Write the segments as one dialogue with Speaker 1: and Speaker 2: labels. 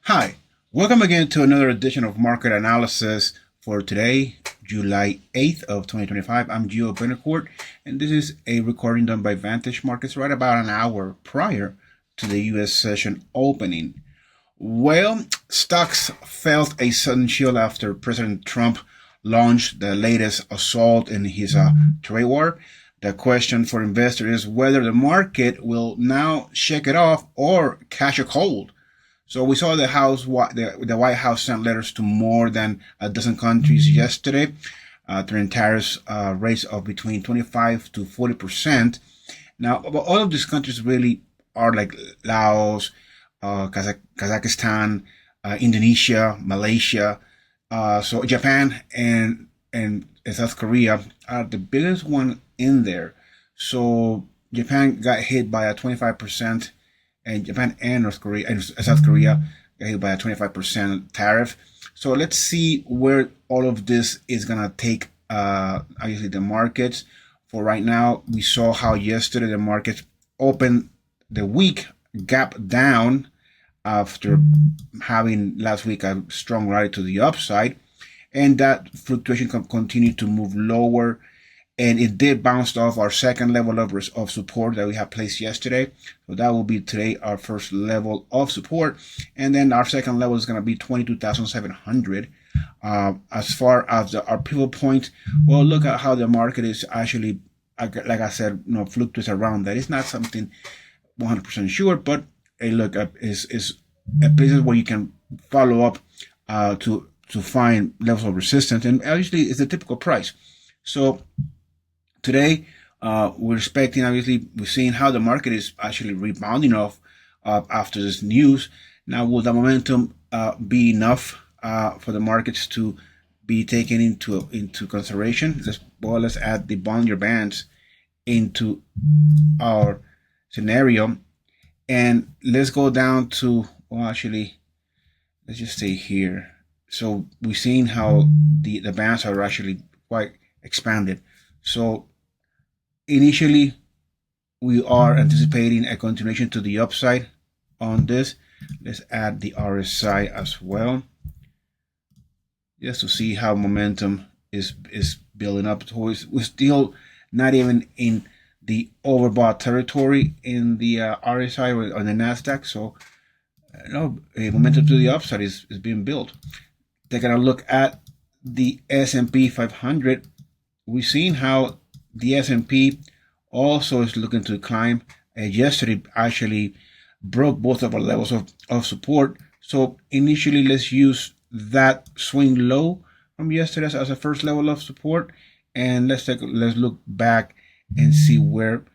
Speaker 1: Hi, welcome again to another edition of Market Analysis for today, July 8th of 2025. I'm Gio Benecourt, and this is a recording done by Vantage Markets right about an hour prior to the U.S. session opening. Well, stocks felt a sudden chill after President Trump launched the latest assault in his trade war. The question for investors is whether the market will now shake it off or catch a cold. So we saw the White House sent letters to more than a dozen countries yesterday, threatening tariffs rates of between 25 to 40%. Now, all of these countries really are like Laos, Kazakhstan, Indonesia, Malaysia. So Japan and South Korea are the biggest one in there. So Japan got hit by a 25%, and Japan and North Korea and South Korea got hit by a 25% tariff. So let's see where all of this is gonna take obviously the markets. For right now, we saw how yesterday the markets opened the week gap down after having last week a strong rally to the upside, and that fluctuation continued to move lower, and it did bounce off our second level of support that we have placed yesterday. So that will be today our first level of support, and then our second level is going to be 22,700. As far as our pivot point, well, look at how the market is actually, like I said, fluctuates around that. It's not something 100% sure, but a look up is places where you can follow up to find levels of resistance, and obviously it's a typical price. So today we're expecting, obviously we're seeing how the market is actually rebounding off after this news. Now, will the momentum be enough for the markets to be taken into consideration? Let's add the Bollinger Bands into our scenario, and let's go down to, well, actually, let's just stay here. So we've seen how the bands are actually quite expanded. So initially, we are anticipating a continuation to the upside on this. Let's add the RSI as well, just to see how momentum is building up towards. We're still not even in the overbought territory in the RSI or on the Nasdaq. So a momentum to the upside is being built. Taking a look at the S&P 500, we've seen how the S&P also is looking to climb. Yesterday actually broke both of our levels of support. So initially, let's use that swing low from yesterday as a first level of support, and let's look back and see where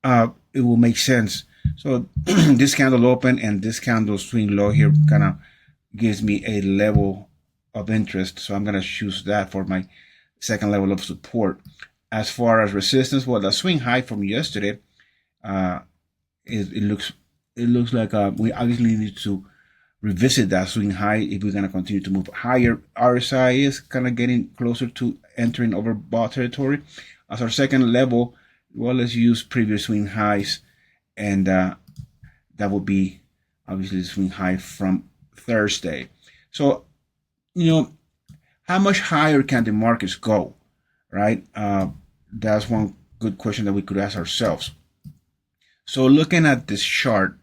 Speaker 1: it will make sense. So this candle open and this candle swing low here kind of gives me a level of interest, so I'm gonna choose that for my second level of support. As far as resistance, well, the swing high from yesterday, it looks like we obviously need to revisit that swing high if we're gonna continue to move higher. RSI is kind of getting closer to entering overbought territory. As our second level, well, let's use previous swing highs, and that would be obviously the swing high from Thursday. So, how much higher can the markets go, right? That's one good question that we could ask ourselves. So looking at this chart,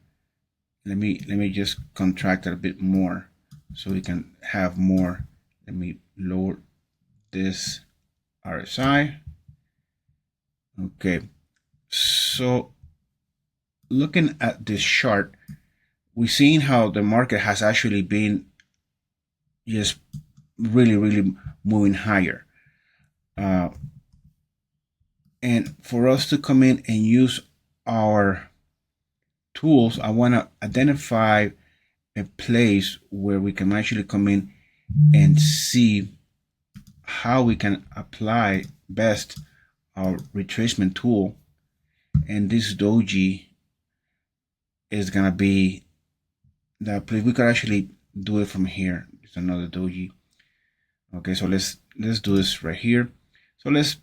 Speaker 1: let me just contract it a bit more so we can have more. Let me lower this RSI. Okay, so looking at this chart, we've seen how the market has actually been just really moving higher. And for us to come in and use our tools, I want to identify a place where we can actually come in and see how we can apply best our retracement tool. And this doji is gonna be that place. We could actually do it from here. It's another doji. Okay, so let's do this right here. So let's,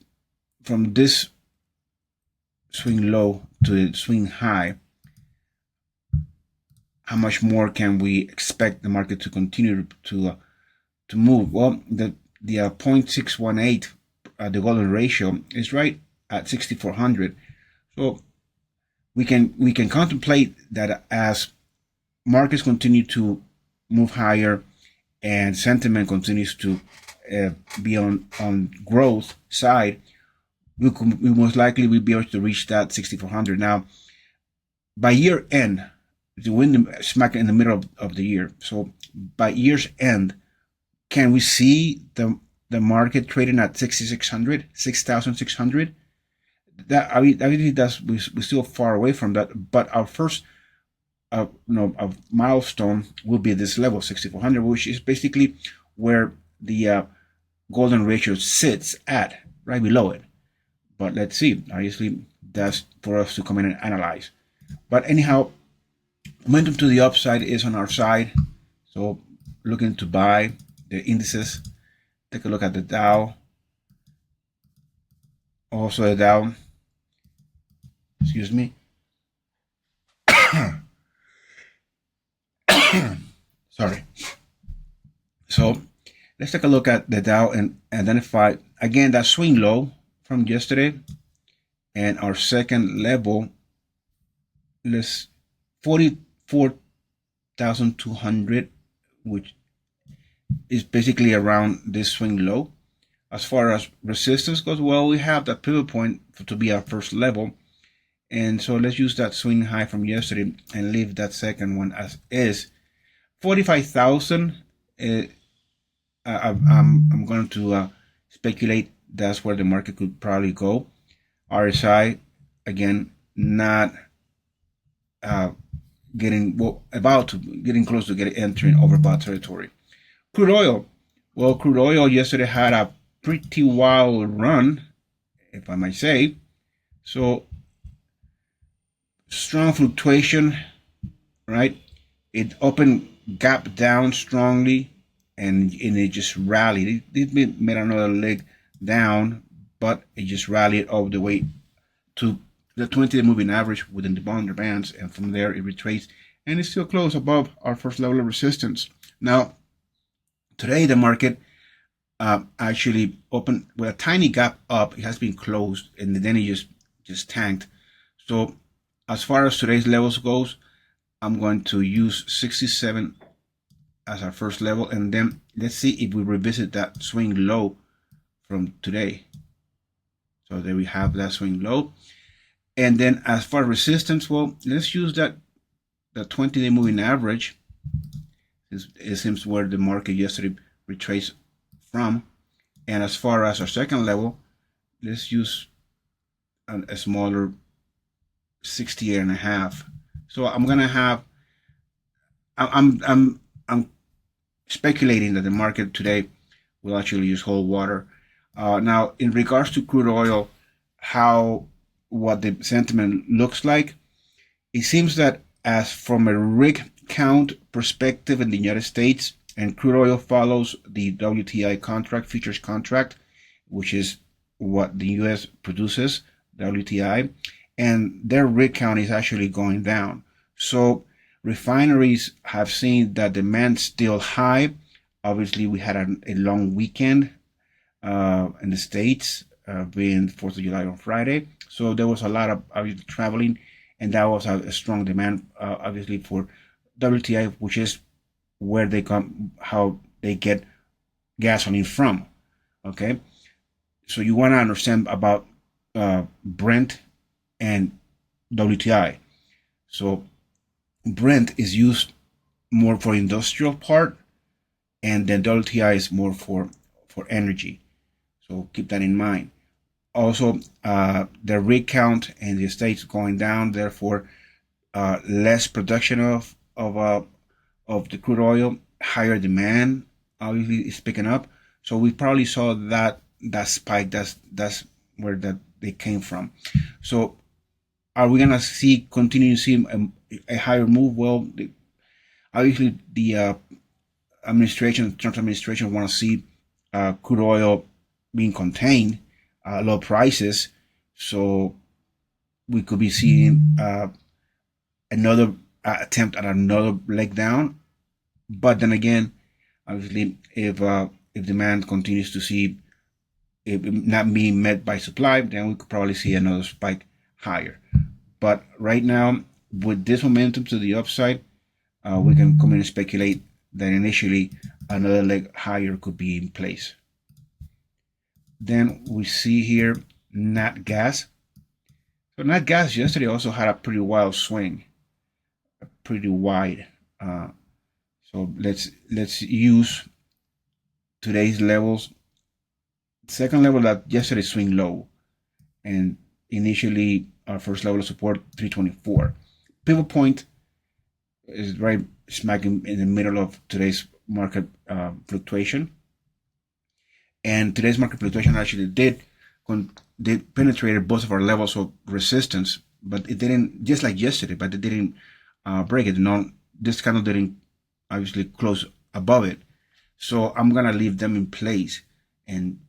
Speaker 1: from this swing low to the swing high, how much more can we expect the market to continue to move? Well, the 0.618, the golden ratio, is right at 6,400. So we can contemplate that as markets continue to move higher and sentiment continues to be on growth side, we most likely will be able to reach that 6,400. Now, by year end, we're in smack in the middle of the year. So by year's end, can we see the market trading at 6,600, 6,600? That I mean that's we're still far away from that. But our first a milestone will be this level 6,400, which is basically where the golden ratio sits at, right below it. But let's see. Obviously, that's for us to come in and analyze. But anyhow, momentum to the upside is on our side. So looking to buy the indices. Take a look at the Dow. Also the Dow. Excuse me. Sorry. So let's take a look at the Dow and identify again that swing low from yesterday and our second level. Let's 44,200, which is basically around this swing low. As far as resistance goes, well, we have that pivot point to be our first level. And so let's use that swing high from yesterday and leave that second one as is. 45,000. I'm going to speculate that's where the market could probably go. RSI again not getting close to entering overbought territory. Crude oil. Well, crude oil yesterday had a pretty wild run, if I might say. So strong fluctuation, right? It opened gap down strongly and it just rallied. It made another leg down, but it just rallied all the way to the 20-day moving average within the Bollinger Bands, and from there it retraced and it's still close above our first level of resistance. Now, today the market actually opened with a tiny gap up. It has been closed and then it just tanked. So as far as today's levels goes, I'm going to use 67 as our first level, and then let's see if we revisit that swing low from today. So there we have that swing low. And then as far as resistance, well, let's use the 20-day moving average. It seems where the market yesterday retraced from. And as far as our second level, let's use a smaller 68.5. So I'm gonna have. I'm speculating that the market today will actually use whole water. Now, in regards to crude oil, what the sentiment looks like, it seems that as from a rig count perspective in the United States, and crude oil follows the WTI contract, futures contract, which is what the U.S. produces, WTI, and their rig count is actually going down. So refineries have seen that demand still high. Obviously, we had a long weekend in the States, being 4th of July on Friday. So there was a lot of traveling, and that was a strong demand, obviously, for WTI, which is where how they get gasoline from. Okay, so you want to understand about Brent and WTI. So Brent is used more for industrial part, and then WTI is more for energy. So keep that in mind. Also, the rig count in the States going down, therefore less production of the crude oil, higher demand obviously is picking up. So we probably saw that spike. That's where they came from. So are we gonna continue to see a higher move? Well, obviously the Trump administration want to see crude oil being contained, low prices. So we could be seeing another attempt at another leg down. But then again, obviously, if demand continues to see it not being met by supply, then we could probably see another spike higher. But right now, with this momentum to the upside, we can come in and speculate that initially another leg higher could be in place. Then we see here Nat Gas. So Nat Gas yesterday also had a pretty wild swing, pretty wide. So let's use today's levels. Second level that yesterday swing low, and initially our first level of support 324. Pivot point is right smack in the middle of today's market fluctuation, and today's market fluctuation actually did penetrated both of our levels of resistance, but it didn't, just like yesterday, but it didn't break it. This candle didn't obviously close above it, so I'm gonna leave them in place and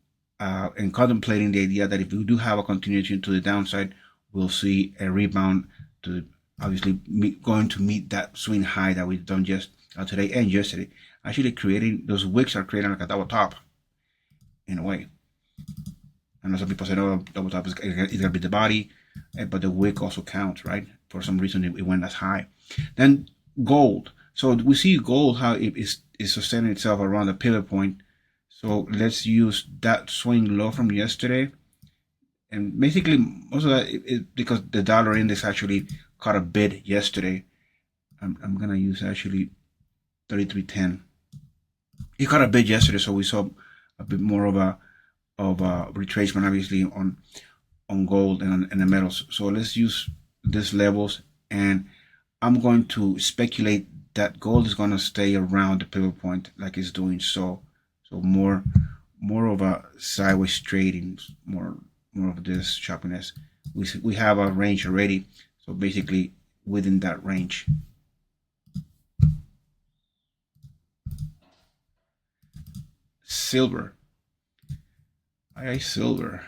Speaker 1: contemplating the idea that if we do have a continuation to the downside, we'll see a rebound to obviously going to meet that swing high that we've done just today and yesterday. Actually, creating those wicks are creating like a double top in a way. I know some people say, "Oh, double top is gonna be the body," but the wick also counts, right? For some reason, it went as high. Then gold. So we see gold how it is sustaining itself around the pivot point. So let's use that swing low from yesterday, and basically most of that is because the dollar index actually caught a bid yesterday. I'm gonna use actually 33.10. It caught a bid yesterday, so we saw a bit more of a retracement, obviously on gold and the metals. So let's use these levels, and I'm going to speculate that gold is going to stay around the pivot point like it's doing so. So more of a sideways trading, more of this choppiness. We have a range already, so basically within that range. Silver. Silver.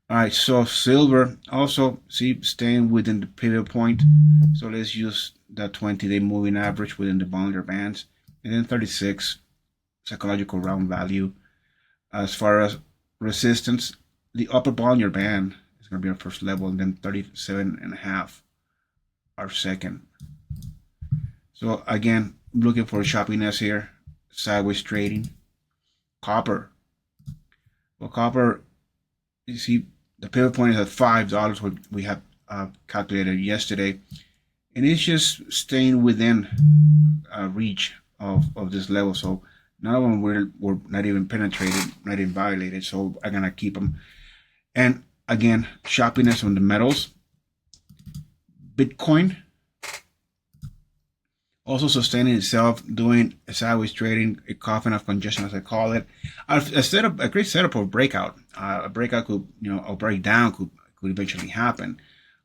Speaker 1: All right, so silver also staying within the pivot point. So let's use that 20-day moving average within the Bollinger Bands, and then 36 psychological round value. As far as resistance, the upper Bollinger Band is going to be our first level, and then 37.5 our second. So again, looking for choppiness here, sideways trading. Copper. Well, copper, you see the pivot point is at $5, what we have calculated yesterday, and it's just staying within reach of this level. So none of them were not even penetrated, not even violated. So I'm gonna keep them. And again, choppiness on the metals. Bitcoin also sustaining itself, doing a sideways trading, a coffin of congestion, as I call it. A great setup of breakout. A breakout could, a breakdown could eventually happen.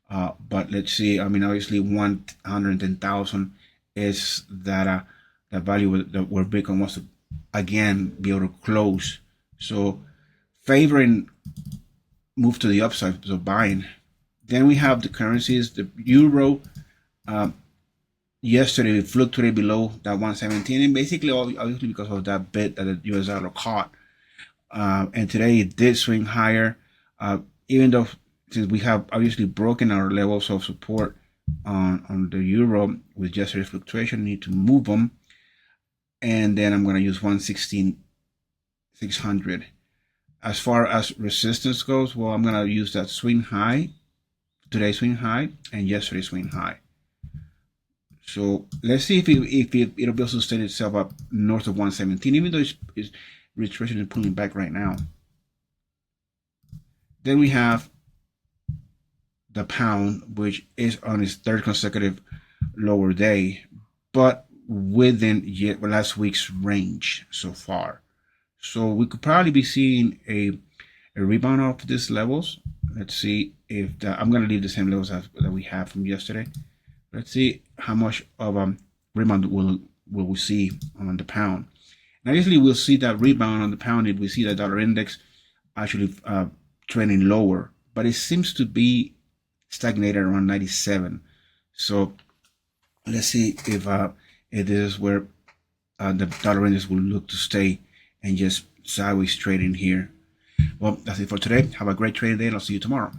Speaker 1: But let's see. I mean, obviously, 110,000 is that value where Bitcoin wants to again be able to close. So favoring move to the upside, so buying. Then we have the currencies. The euro. Yesterday it fluctuated below that 117, and basically obviously because of that bid that the US dollar caught. And today it did swing higher, even though since we have obviously broken our levels of support on the euro with yesterday's fluctuation, we need to move them. And then I'm going to use 116,600. As far as resistance goes, well, I'm going to use that swing high, today's swing high, and yesterday's swing high. So let's see if it'll be able to sustain itself up north of 117, even though it's retracing and pulling back right now. Then we have the pound, which is on its third consecutive lower day, but within last week's range so far. So we could probably be seeing a rebound off these levels. Let's see if I'm going to leave the same levels that we have from yesterday. Let's see how much of a rebound will we see on the pound. And obviously, we'll see that rebound on the pound if we see the dollar index actually trending lower. But it seems to be stagnated around 97. So Let's see if it is where the dollar index will look to stay and just sideways trade in here. Well, that's it for today. Have a great trading day, and I'll see you tomorrow.